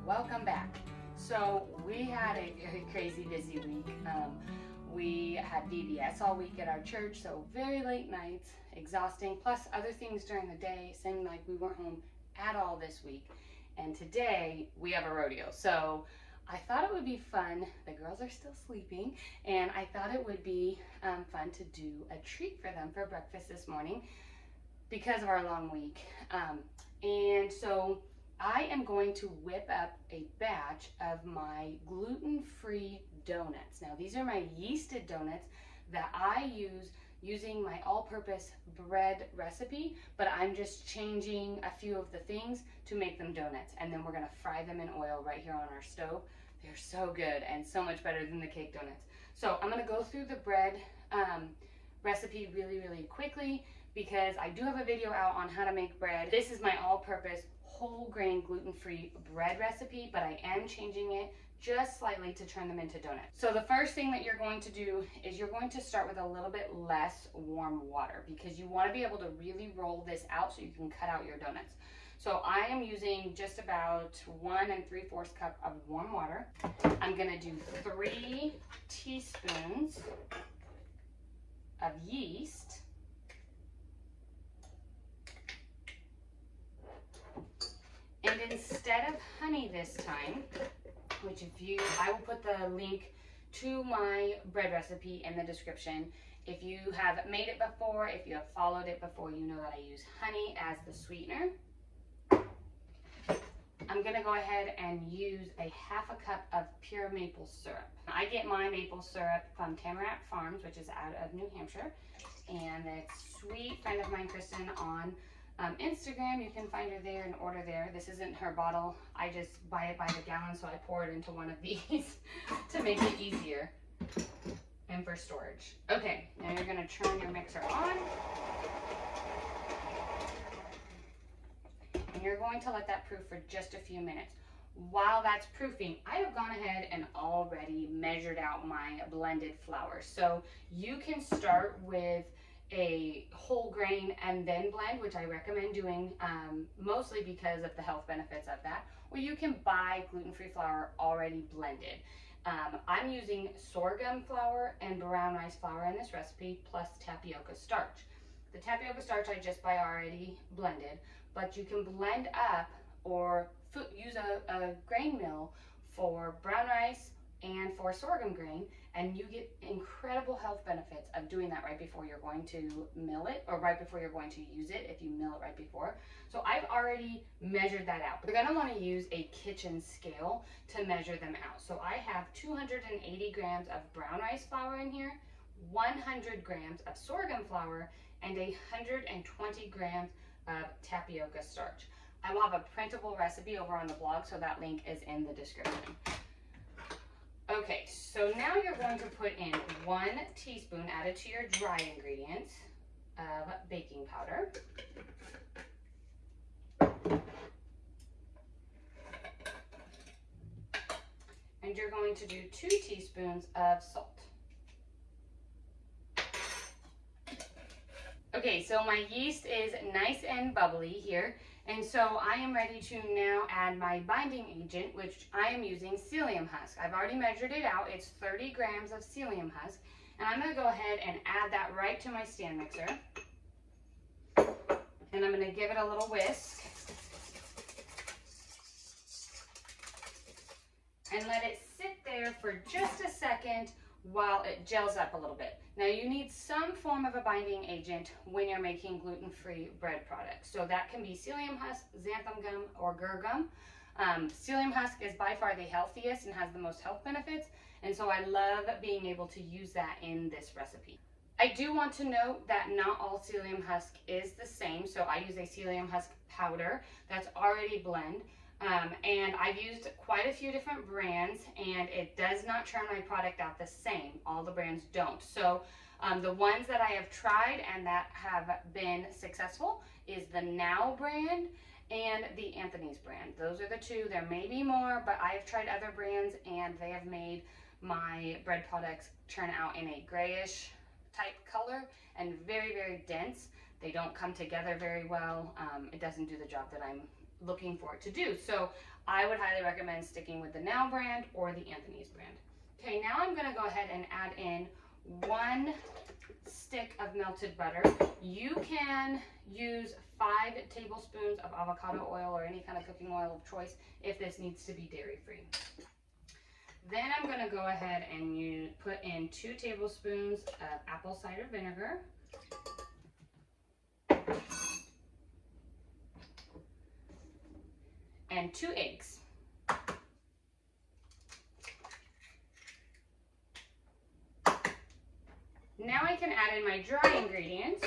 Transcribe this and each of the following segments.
Welcome back. So we had a very crazy busy week. We had VBS all week at our church, so very late nights, exhausting, plus other things during the day, seemed like we weren't home at all this week. And today we have a rodeo. So I thought it would be fun. The girls are still sleeping, and I thought it would be fun to do a treat for them for breakfast this morning because of our long week. And so I am going to whip up a batch of my gluten-free donuts. Now these are my yeasted donuts that I use using my all-purpose bread recipe, but I'm just changing a few of the things to make them donuts, and then we're gonna fry them in oil right here on our stove. They're so good and so much better than the cake donuts. So I'm gonna go through the bread recipe really quickly because I do have a video out on how to make bread. This is my all-purpose whole grain gluten-free bread recipe, but I am changing it just slightly to turn them into donuts. So the first thing that you're going to do is you're going to start with a little bit less warm water because you want to be able to really roll this out so you can cut out your donuts. So I am using just about 1 3/4 cup of warm water. I'm gonna do 3 teaspoons of yeast. And instead of honey this time, which I will put the link to my bread recipe in the description. If you have made it before, if you have followed it before, you know that I use honey as the sweetener. I'm gonna go ahead and use a 1/2 cup of pure maple syrup. I get my maple syrup from Tamarack Farms, which is out of New Hampshire. And it's sweet friend of mine, Kristen, on Instagram. You can find her there and order there. This isn't her bottle. I just buy it by the gallon, so I pour it into one of these to make it easier and for storage. Okay, now you're gonna turn your mixer on. And you're going to let that proof for just a few minutes. While that's proofing, I have gone ahead and already measured out my blended flour. So you can start with a whole grain and then blend, which I recommend doing mostly because of the health benefits of that, or you can buy gluten-free flour already blended. I'm using sorghum flour and brown rice flour in this recipe, plus tapioca starch. The tapioca starch I just buy already blended, but you can blend up or use a grain mill for brown rice and for sorghum grain, and you get incredible health benefits of doing that right before you're going to mill it, or right before you're going to use it if you mill it right before. So I've already measured that out. You're gonna wanna use a kitchen scale to measure them out. So I have 280 grams of brown rice flour in here, 100 grams of sorghum flour, and 120 grams of tapioca starch. I will have a printable recipe over on the blog, so that link is in the description. Okay, so now you're going to put in 1 teaspoon added to your dry ingredients of baking powder. And you're going to do 2 teaspoons of salt. Okay, so my yeast is nice and bubbly here. And so I am ready to now add my binding agent, which I am using psyllium husk. I've already measured it out. It's 30 grams of psyllium husk. And I'm gonna go ahead and add that right to my stand mixer. And I'm gonna give it a little whisk. And let it sit there for just a second while it gels up a little bit. Now you need some form of a binding agent when you're making gluten-free bread products. So that can be psyllium husk, xanthan gum, or gur gum. Psyllium husk is by far the healthiest and has the most health benefits, and so I love being able to use that in this recipe. I do want to note that not all psyllium husk is the same, so I use a psyllium husk powder that's already blended. And I've used quite a few different brands, and it does not turn my product out the same. All the brands don't. So the ones that I have tried and that have been successful is the Now brand and the Anthony's brand. Those are the 2. There may be more, but I have tried other brands and they have made my bread products turn out in a grayish type color and very dense. They don't come together very well. It doesn't do the job that I'm looking for it to do. So I would highly recommend sticking with the Now brand or the Anthony's brand. Okay, now I'm gonna go ahead and add in 1 stick of melted butter. You can use 5 tablespoons of avocado oil or any kind of cooking oil of choice if this needs to be dairy-free. Then I'm gonna go ahead and put in 2 tablespoons of apple cider vinegar. And 2 eggs. Now I can add in my dry ingredients.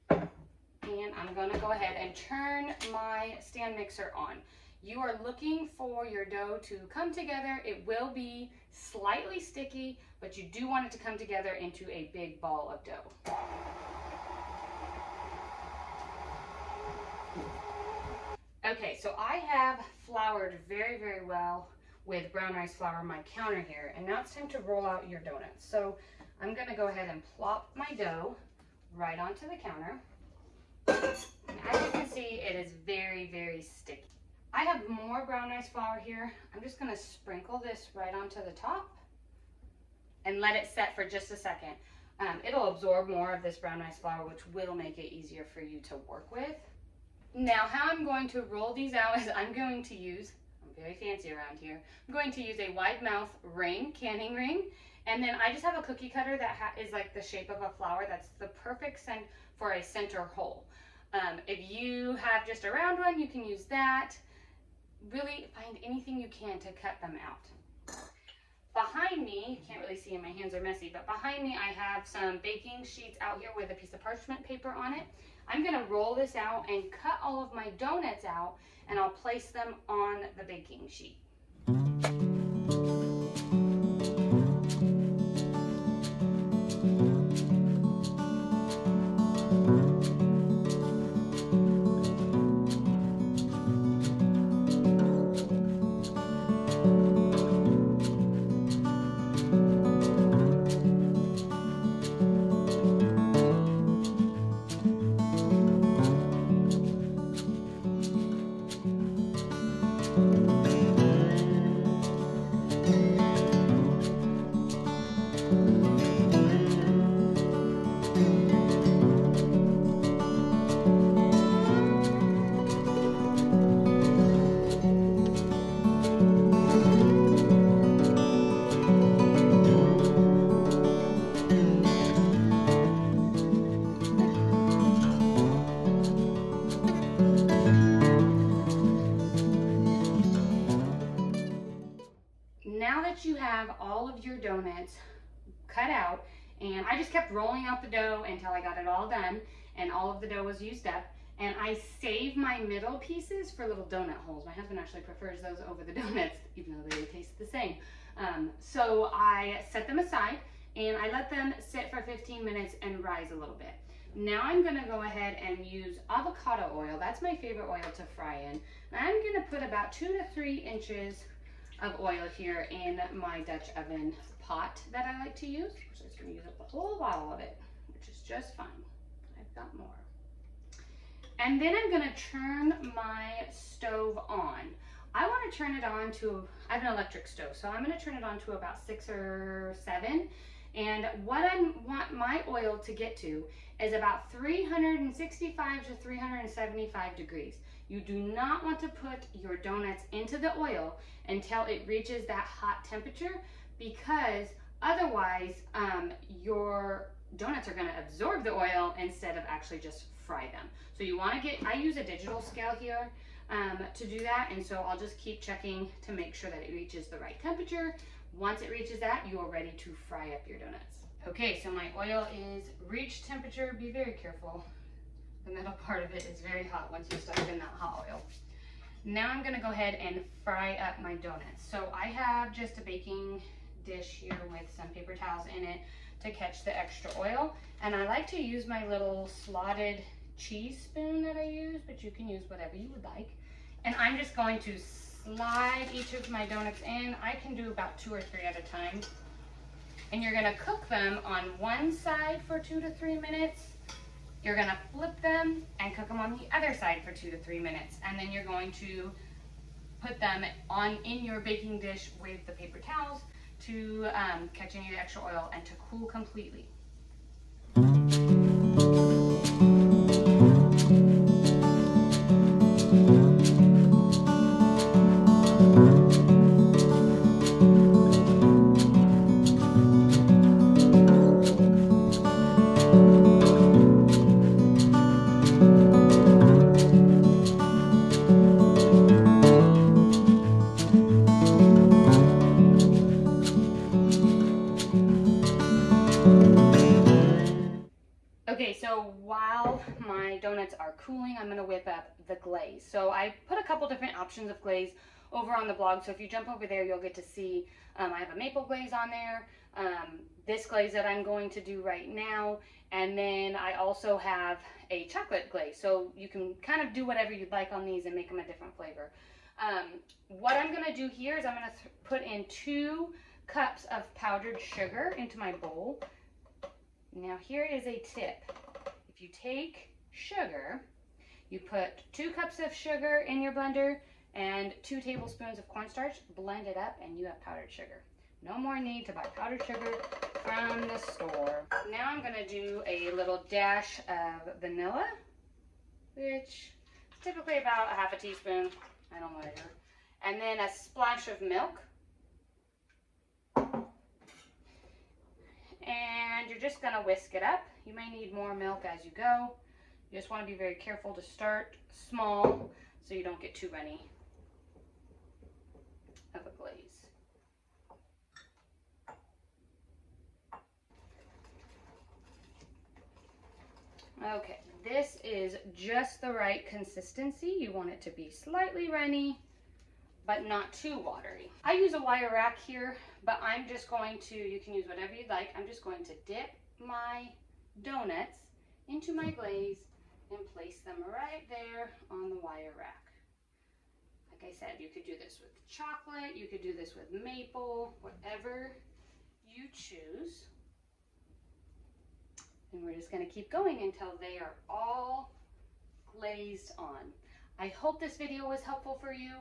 And I'm gonna go ahead and turn my stand mixer on. You are looking for your dough to come together. It will be slightly sticky, but you do want it to come together into a big ball of dough. Okay, so I have floured very, very well with brown rice flour on my counter here, and now it's time to roll out your donuts. So I'm gonna go ahead and plop my dough right onto the counter. And as you can see, it is very, very sticky. I have more brown rice flour here. I'm just gonna sprinkle this right onto the top and let it set for just a second. It'll absorb more of this brown rice flour, which will make it easier for you to work with. Now, how I'm going to roll these out is I'm going to use, I'm very fancy around here, I'm going to use a wide mouth ring, canning ring, and then I just have a cookie cutter that is like the shape of a flower. That's the perfect scent for a center hole. If you have just a round one, you can use that. Really find anything you can to cut them out. Behind me, you can't really see, and my hands are messy, but behind me I have some baking sheets out here with a piece of parchment paper on it. I'm gonna roll this out and cut all of my donuts out, and I'll place them on the baking sheet. Now that you have all of your donuts cut out, and I just kept rolling out the dough until I got it all done and all of the dough was used up, and I save my middle pieces for little donut holes. My husband actually prefers those over the donuts, even though they taste the same. So I set them aside and I let them sit for 15 minutes and rise a little bit. Now I'm gonna go ahead and use avocado oil. That's my favorite oil to fry in. And I'm gonna put about 2 to 3 inches of oil here in my Dutch oven pot that I like to use. So I'm just gonna use up the whole bottle of it, which is just fine. I've got more. And then I'm gonna turn my stove on. I wanna turn it on to, I have an electric stove, so I'm gonna turn it on to about 6 or 7. And what I want my oil to get to is about 365 to 375 degrees. You do not want to put your donuts into the oil until it reaches that hot temperature, because otherwise your donuts are gonna absorb the oil instead of actually just fry them. So you wanna get, I use a digital scale here to do that, and so I'll just keep checking to make sure that it reaches the right temperature. Once it reaches that, you are ready to fry up your donuts. Okay, so my oil is reached temperature. Be very careful. The middle part of it is very hot once you start in that hot oil. Now I'm gonna go ahead and fry up my donuts. So I have just a baking dish here with some paper towels in it to catch the extra oil. And I like to use my little slotted cheese spoon that I use, but you can use whatever you would like. And I'm just going to slide each of my donuts in. I can do about 2 or 3 at a time. And you're gonna cook them on one side for 2 to 3 minutes You're gonna flip them and cook them on the other side for 2 to 3 minutes. And then you're going to put them in your baking dish with the paper towels to catch any extra oil and to cool completely. Okay, so while my donuts are cooling, I'm gonna whip up the glaze. So I put a couple different options of glaze over on the blog. So if you jump over there, you'll get to see, I have a maple glaze on there, this glaze that I'm going to do right now, and then I also have a chocolate glaze. So you can kind of do whatever you'd like on these and make them a different flavor. What I'm gonna do here is I'm gonna put in 2 cups of powdered sugar into my bowl. Now here is a tip. If you take sugar, you put 2 cups of sugar in your blender and 2 tablespoons of cornstarch, blend it up, and you have powdered sugar. No more need to buy powdered sugar from the store. Now I'm gonna do a little dash of vanilla, which is typically about a half a teaspoon, I don't measure, and then a splash of milk. And you're just gonna whisk it up. You may need more milk as you go. You just wanna be very careful to start small so you don't get too runny of a glaze. Okay, this is just the right consistency. You want it to be slightly runny, but not too watery. I use a wire rack here, but I'm just going to, you can use whatever you'd like, I'm just going to dip my donuts into my glaze and place them right there on the wire rack. Like I said, you could do this with chocolate, you could do this with maple, whatever you choose. And we're just gonna keep going until they are all glazed on. I hope this video was helpful for you.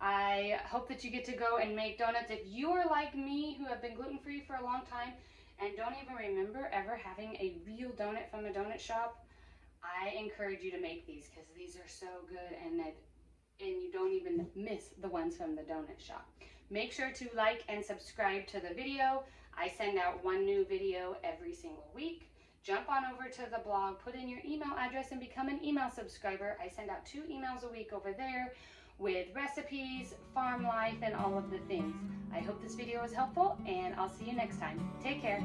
I hope that you get to go and make donuts. If you are like me, who have been gluten-free for a long time and don't even remember ever having a real donut from a donut shop, I encourage you to make these because these are so good, and you don't even miss the ones from the donut shop. Make sure to like and subscribe to the video. I send out 1 new video every single week. Jump on over to the blog, put in your email address, and become an email subscriber. I send out 2 emails a week over there with recipes, farm life, and all of the things. I hope this video was helpful, and I'll see you next time. Take care.